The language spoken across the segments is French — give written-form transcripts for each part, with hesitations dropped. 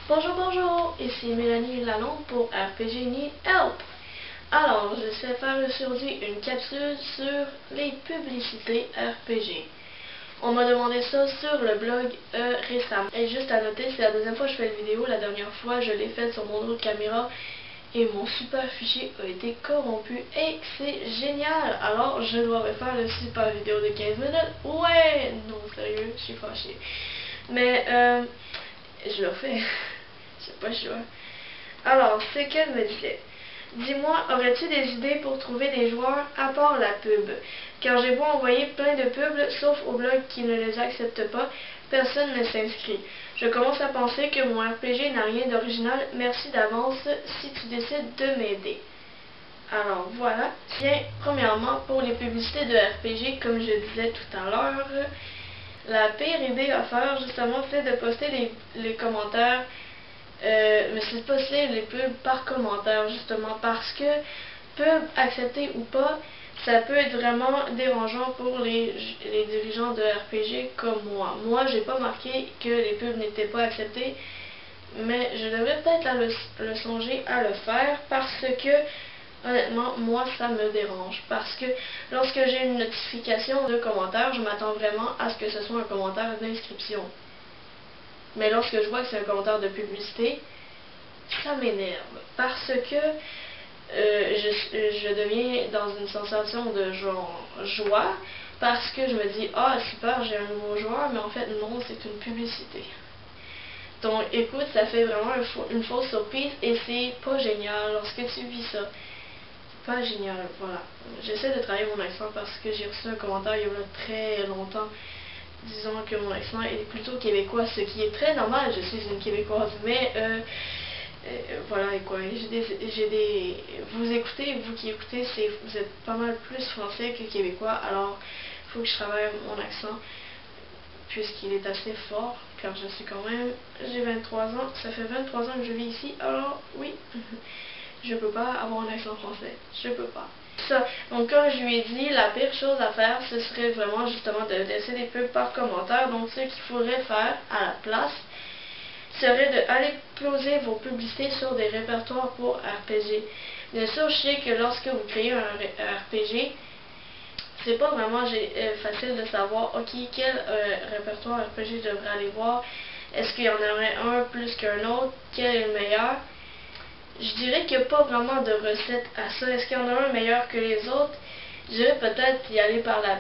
Bonjour, bonjour, ici Mélanie Lalonde pour RPG Need Help. Alors, je vais faire aujourd'hui une capsule sur les publicités RPG. On m'a demandé ça sur le blog récemment. Et juste à noter, c'est la deuxième fois que je fais la vidéo. La dernière fois, je l'ai faite sur mon autre caméra et mon super fichier a été corrompu. Et c'est génial! Alors, je dois refaire le super vidéo de 15 minutes. Ouais! Non, sérieux, je suis fâchée. Mais, je le refais. C'est pas le choix. Alors, ce qu'elle me disait. Dis-moi, aurais-tu des idées pour trouver des joueurs à part la pub? Car j'ai beau envoyer plein de pubs, sauf au blog qui ne les accepte pas, personne ne s'inscrit. Je commence à penser que mon RPG n'a rien d'original. Merci d'avance si tu décides de m'aider. Alors voilà. Bien, premièrement, pour les publicités de RPG, comme je disais tout à l'heure, la pire idée à faire, justement, c'est de poster les commentaires. Mais c'est pas les pubs par commentaire, justement, parce que pub accepté ou pas, ça peut être vraiment dérangeant pour les dirigeants de RPG comme moi. Moi, j'ai pas marqué que les pubs n'étaient pas acceptées, mais je devrais peut-être le songer à le faire parce que, honnêtement, moi, ça me dérange. Parce que lorsque j'ai une notification de commentaire, je m'attends vraiment à ce que ce soit un commentaire d'inscription. Mais lorsque je vois que c'est un commentaire de publicité, ça m'énerve. Parce que je deviens dans une sensation de genre joie. Parce que je me dis, ah super, j'ai un nouveau joueur, mais en fait non, c'est une publicité. Donc écoute, ça fait vraiment une fausse surprise et c'est pas génial lorsque tu vis ça. Pas génial, voilà. J'essaie de travailler mon accent parce que j'ai reçu un commentaire il y a très longtemps disons que mon accent est plutôt québécois, ce qui est très normal, je suis une québécoise, mais voilà et quoi, vous écoutez, vous qui écoutez, vous êtes pas mal plus français que québécois, alors il faut que je travaille mon accent, puisqu'il est assez fort, car je suis quand même, j'ai 23 ans, ça fait 23 ans que je vis ici, alors oui, je peux pas avoir un accent français, je peux pas. Ça. Donc comme je lui ai dit, la pire chose à faire, ce serait vraiment justement de laisser des pubs par commentaire. Donc ce qu'il faudrait faire à la place, serait d'aller poser vos publicités sur des répertoires pour RPG. Bien sûr, je sais que lorsque vous créez un RPG, c'est pas vraiment facile de savoir, ok, quel répertoire RPG je devrais aller voir. Est-ce qu'il y en aurait un plus qu'un autre? Quel est le meilleur? Je dirais qu'il n'y a pas vraiment de recette à ça. Est-ce qu'il y en a un meilleur que les autres? Je dirais peut-être y aller par la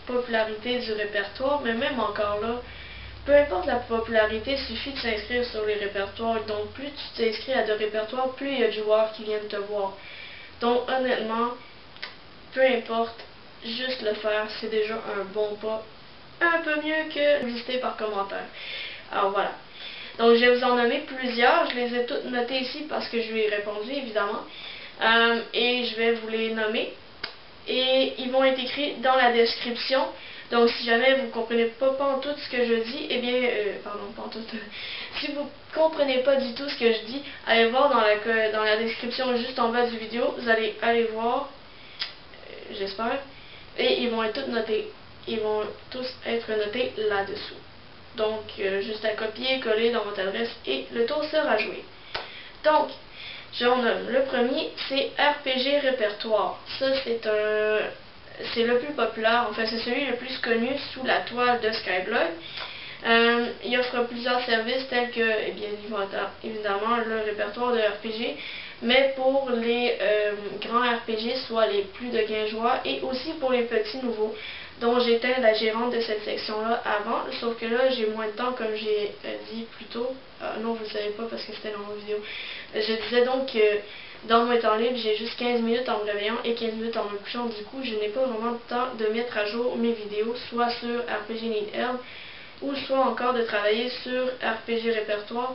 popularité du répertoire, mais même encore là, peu importe la popularité, il suffit de s'inscrire sur les répertoires. Donc plus tu t'inscris à de répertoires, plus il y a de joueurs qui viennent te voir. Donc honnêtement, peu importe, juste le faire, c'est déjà un bon pas. Un peu mieux que visiter par commentaire. Alors voilà. Donc je vais vous en nommer plusieurs, je les ai toutes notées ici parce que je lui ai répondu évidemment. Et je vais vous les nommer. Et ils vont être écrits dans la description. Donc si jamais vous ne comprenez pas en tout ce que je dis, eh bien, pardon, pas en tout. Si vous ne comprenez pas du tout ce que je dis, allez voir dans la description juste en bas du vidéo, vous allez aller voir, j'espère, et ils vont être tous notés. Ils vont tous être notés là-dessous. Donc, juste à copier, coller dans votre adresse et le tour sera joué. Donc, j'en nomme. Le premier, c'est RPG Répertoire. Ça, c'est le plus populaire. Enfin, c'est celui le plus connu sous la toile de Skyblog. Il offre plusieurs services tels que, eh bien, évidemment, le répertoire de RPG, mais pour les grands RPG, soit les plus de 15 joueurs, et aussi pour les petits nouveaux, dont j'étais la gérante de cette section-là avant, sauf que là, j'ai moins de temps, comme j'ai dit plus tôt. Non, vous ne savez pas parce que c'était dans ma vidéo. Je disais donc que dans mon temps libre, j'ai juste 15 minutes en me réveillant et 15 minutes en me couchant. Du coup, je n'ai pas vraiment de temps de mettre à jour mes vidéos, soit sur RPG Need Help, ou soit encore de travailler sur RPG Répertoire,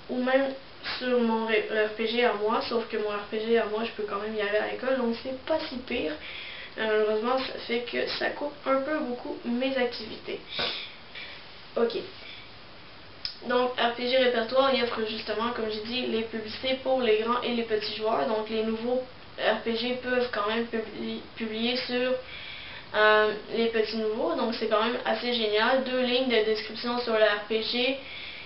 ou même sur mon RPG à moi, sauf que mon RPG à moi, je peux quand même y aller à l'école, donc c'est pas si pire. Malheureusement, ça fait que ça coupe un peu beaucoup mes activités. Ok. Donc, RPG Répertoire, il offre justement, comme j'ai dit, les publicités pour les grands et les petits joueurs. Donc, les nouveaux RPG peuvent quand même publier sur les petits nouveaux. Donc, c'est quand même assez génial. 2 lignes de description sur le RPG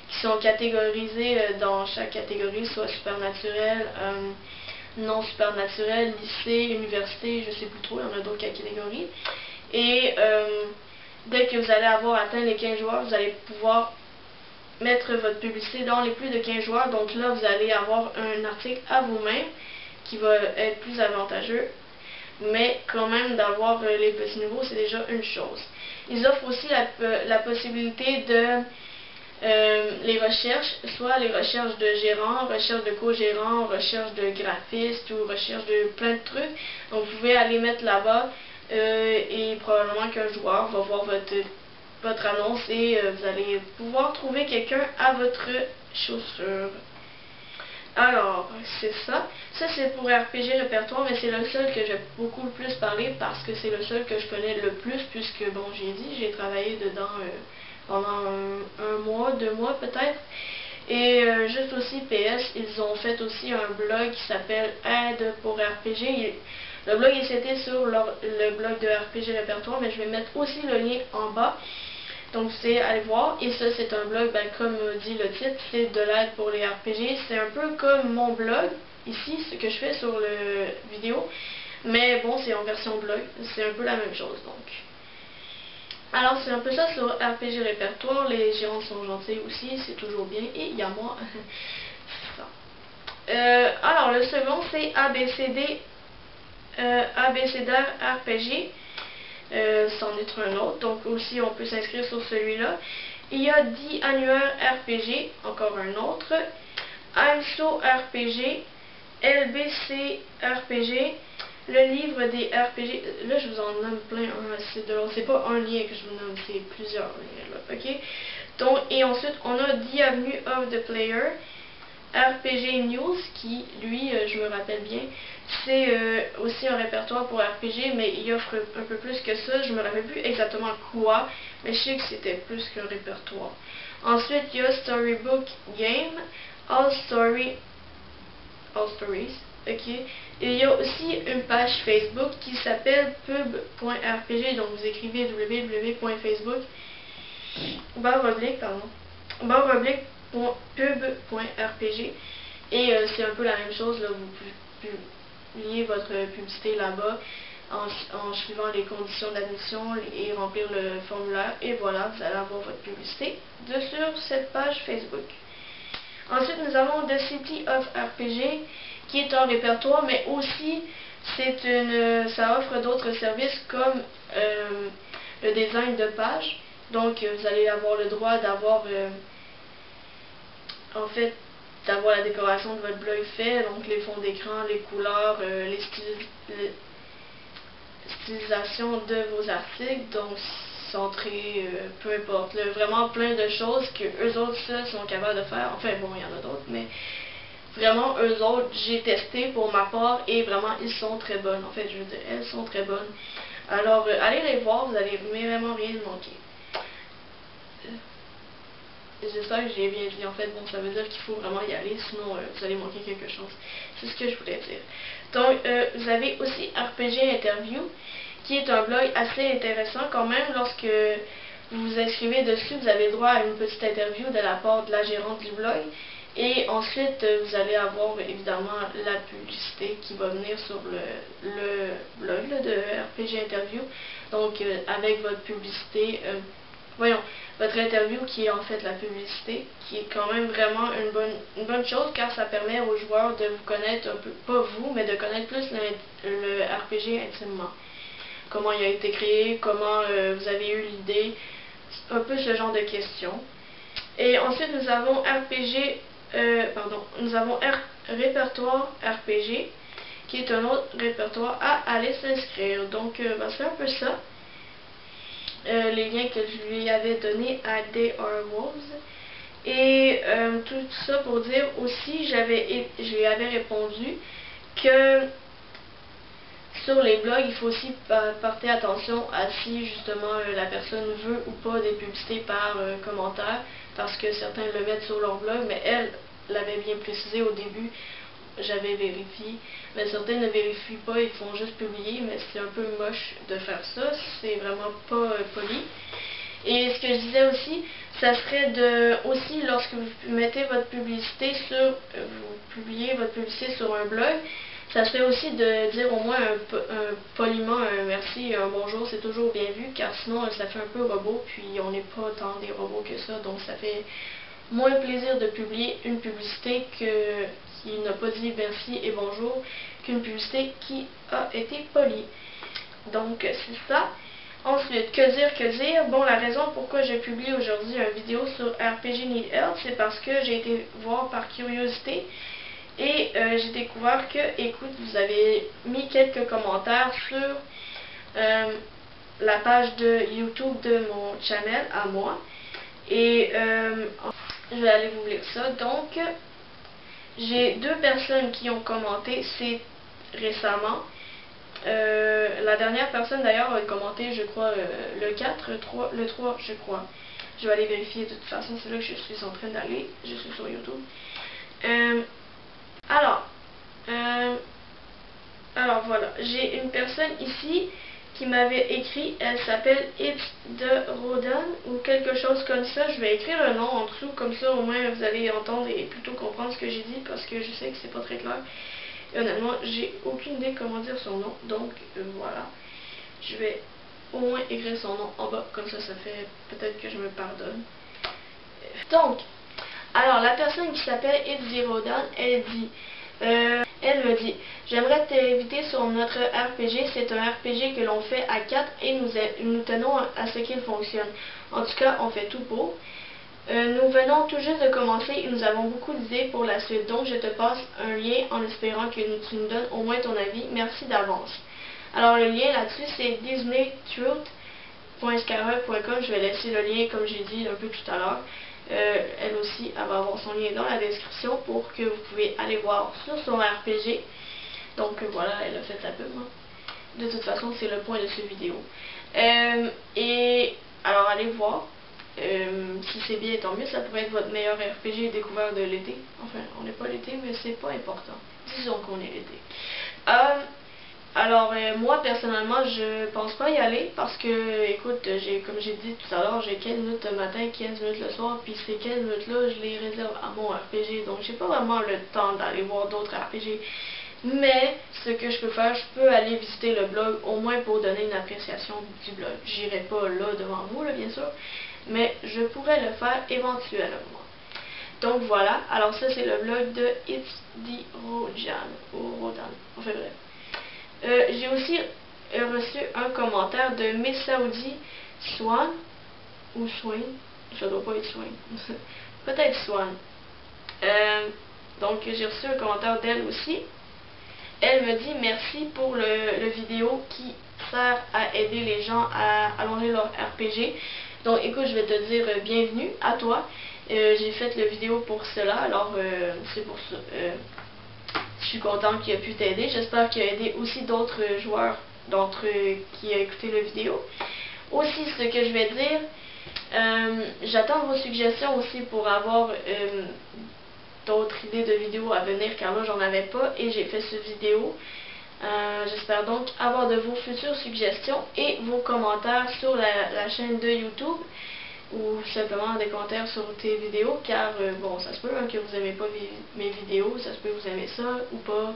qui sont catégorisés dans chaque catégorie, soit supernaturel, non supernaturel, lycée, université, je sais plus trop, il y en a d'autres catégories. Et dès que vous allez avoir atteint les 15 joueurs, vous allez pouvoir mettre votre publicité dans les plus de 15 joueurs. Donc là, vous allez avoir un article à vous-même qui va être plus avantageux. Mais quand même, d'avoir les petits nouveaux, c'est déjà une chose. Ils offrent aussi la possibilité de les recherches, soit les recherches de gérants, recherche de co-gérants, recherche de graphistes ou recherche de plein de trucs. Donc vous pouvez aller mettre là-bas et probablement qu'un joueur va voir votre annonce et vous allez pouvoir trouver quelqu'un à votre chaussure. Alors, c'est ça. Ça, c'est pour RPG Répertoire, mais c'est le seul que j'ai beaucoup le plus parlé parce que c'est le seul que je connais le plus, puisque, bon, j'ai travaillé dedans pendant un mois, 2 mois peut-être. Et juste aussi, PS, ils ont fait aussi un blog qui s'appelle Aide pour RPG. Le blog est cité sur le blog de RPG Répertoire, mais je vais mettre aussi le lien en bas. Donc c'est allez voir, et ça c'est un blog, comme dit le titre, c'est de l'aide pour les RPG. C'est un peu comme mon blog, ici, ce que je fais sur le vidéo, mais bon, c'est en version blog, c'est un peu la même chose donc. Alors c'est un peu ça sur RPG Répertoire, les gérants sont gentils aussi, c'est toujours bien, et il y a moi. Alors le second c'est ABCDR RPG. C'en est un autre, donc aussi on peut s'inscrire sur celui-là. Il y a 10 annuaires RPG, encore un autre, AMSO RPG, LBC RPG, le livre des RPG, là je vous en nomme plein, c'est pas un lien que je vous nomme, c'est plusieurs liens là, ok? Donc, et ensuite on a The Avenue of the Player, RPG News, qui, lui, je me rappelle bien, c'est aussi un répertoire pour RPG, mais il offre un peu plus que ça. Je me rappelle plus exactement quoi, mais je sais que c'était plus qu'un répertoire. Ensuite, il y a Storybook Game, All Stories, ok. Et il y a aussi une page Facebook qui s'appelle pub.rpg, donc vous écrivez www.facebook, pub.rpg, et c'est un peu la même chose, là, vous publiez votre publicité là-bas en suivant les conditions d'admission et remplir le formulaire, et voilà, vous allez avoir votre publicité sur cette page Facebook. Ensuite, nous avons The City of RPG, qui est un répertoire, mais aussi ça offre d'autres services comme le design de page. Donc, vous allez avoir le droit d'avoir d'avoir la décoration de votre blog fait, donc les fonds d'écran, les couleurs, les stylisations de vos articles, donc centré, peu importe, là, vraiment plein de choses que eux autres sont capables de faire. Enfin bon, il y en a d'autres, mais vraiment eux autres, j'ai testé pour ma part et vraiment ils sont très bonnes. En fait, je veux dire, elles sont très bonnes. Alors, allez les voir, vous allez vraiment rien manquer. J'espère que j'ai bien dit. En fait, bon, ça veut dire qu'il faut vraiment y aller, sinon vous allez manquer quelque chose. C'est ce que je voulais dire. Donc, vous avez aussi RPG Interview, qui est un blog assez intéressant quand même. Lorsque vous vous inscrivez dessus, vous avez droit à une petite interview de la part de la gérante du blog. Et ensuite, vous allez avoir évidemment la publicité qui va venir sur le blog là, de RPG Interview. Donc, avec votre publicité, votre interview qui est en fait la publicité, qui est quand même vraiment une bonne chose, car ça permet aux joueurs de vous connaître un peu, pas vous, mais de connaître plus le RPG intimement. Comment il a été créé, comment vous avez eu l'idée, un peu ce genre de questions. Et ensuite nous avons répertoire RPG, qui est un autre répertoire à aller s'inscrire. Donc c'est un peu ça. Les liens que je lui avais donnés à They Are Wolves. Et tout ça pour dire aussi, je lui avais répondu que sur les blogs, il faut aussi porter attention à si justement la personne veut ou pas des publicités par commentaire, parce que certains le mettent sur leur blog, mais elle l'avait bien précisé au début. J'avais vérifié, mais certains ne vérifient pas, ils font juste publier, mais c'est un peu moche de faire ça, c'est vraiment pas poli. Et ce que je disais aussi, ça serait de aussi lorsque vous mettez votre publicité sur, vous publiez votre publicité sur un blog, ça serait aussi de dire au moins poliment un merci et un bonjour, c'est toujours bien vu, car sinon ça fait un peu robot, puis on n'est pas tant des robots que ça, donc ça fait moins plaisir de publier une publicité qui n'a pas dit merci et bonjour qu'une publicité qui a été polie. Donc c'est ça. Ensuite, que dire? Bon, la raison pourquoi je publie aujourd'hui une vidéo sur RPG Need Help, c'est parce que j'ai été voir par curiosité et j'ai découvert que, écoute, vous avez mis quelques commentaires sur la page de YouTube de mon channel à moi. Et je vais aller vous lire ça. Donc, j'ai 2 personnes qui ont commenté, c'est récemment. La dernière personne d'ailleurs a commenté, je crois, le 4, le 3, je crois. Je vais aller vérifier de toute façon, c'est là que je suis en train d'aller. Je suis sur YouTube. Alors voilà, j'ai une personne ici qui m'avait écrit, elle s'appelle It's de Rodan ou quelque chose comme ça. Je vais écrire le nom en dessous, comme ça au moins vous allez entendre et plutôt comprendre ce que j'ai dit parce que je sais que c'est pas très clair. Et honnêtement, j'ai aucune idée comment dire son nom, donc voilà. Je vais au moins écrire son nom en bas, comme ça fait peut-être que je me pardonne. Donc, alors la personne qui s'appelle It's Rodan, elle me dit, j'aimerais t'inviter sur notre RPG, c'est un RPG que l'on fait à 4 et nous tenons à ce qu'il fonctionne. En tout cas, on fait tout pour. Nous venons tout juste de commencer et nous avons beaucoup d'idées pour la suite. Donc, je te passe un lien en espérant que tu nous donnes au moins ton avis. Merci d'avance. Alors, le lien là-dessus, c'est disneytruth.scarab.com. Je vais laisser le lien, comme j'ai dit un peu tout à l'heure. Elle aussi, elle va avoir son lien dans la description pour que vous pouvez aller voir sur son RPG. Donc, voilà, elle a fait la pub. De toute façon, c'est le point de cette vidéo. Et alors, allez voir. Si c'est bien, tant mieux, ça pourrait être votre meilleur RPG découvert de l'été. Enfin, on n'est pas l'été, mais c'est pas important. Disons qu'on est l'été. Alors, moi, personnellement, je pense pas y aller parce que, écoute, comme j'ai dit tout à l'heure, j'ai 15 minutes le matin, 15 minutes le soir, puis ces 15 minutes-là, je les réserve à mon RPG. Donc, j'ai pas vraiment le temps d'aller voir d'autres RPG. Mais, ce que je peux faire, je peux aller visiter le blog, au moins pour donner une appréciation du blog. J'irai pas là devant vous, là, bien sûr, mais je pourrais le faire éventuellement. Donc voilà, alors ça c'est le blog de It's the Rodan, ou Rodan, enfin bref. J'ai aussi reçu un commentaire de Miss Saoudi Swan, ou Swain, ça doit pas être Swain, peut-être Swan. Donc j'ai reçu un commentaire d'elle aussi. Elle me dit merci pour le vidéo qui sert à aider les gens à allonger leur RPG. Donc écoute, je vais te dire bienvenue à toi. J'ai fait la vidéo pour cela, alors c'est pour ça. Je suis contente qu'il a pu t'aider. J'espère qu'il a aidé aussi d'autres joueurs d'entre eux qui a écouté la vidéo. Aussi, ce que je vais dire, j'attends vos suggestions aussi pour avoir d'autres idées de vidéos à venir, car là j'en avais pas et j'ai fait cette vidéo. J'espère donc avoir de vos futures suggestions et vos commentaires sur la chaîne de YouTube ou simplement des commentaires sur tes vidéos, car bon, ça se peut que vous n'aimez pas mes vidéos, ça se peut que vous aimez ça ou pas. Vous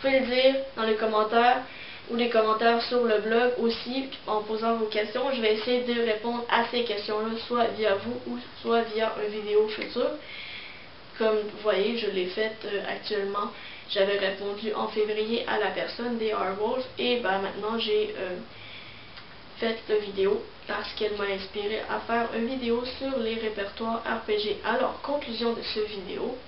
pouvez le dire dans les commentaires ou les commentaires sur le blog aussi en posant vos questions. Je vais essayer de répondre à ces questions-là, soit via vous ou soit via une vidéo future. Comme vous voyez, je l'ai faite actuellement. J'avais répondu en février à la personne des Wolves et ben, maintenant j'ai fait la vidéo parce qu'elle m'a inspiré à faire une vidéo sur les répertoires RPG. Alors, conclusion de cette vidéo,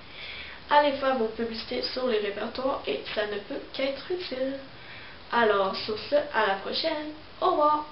allez faire vos publicités sur les répertoires et ça ne peut qu'être utile. Alors, sur ce, à la prochaine. Au revoir!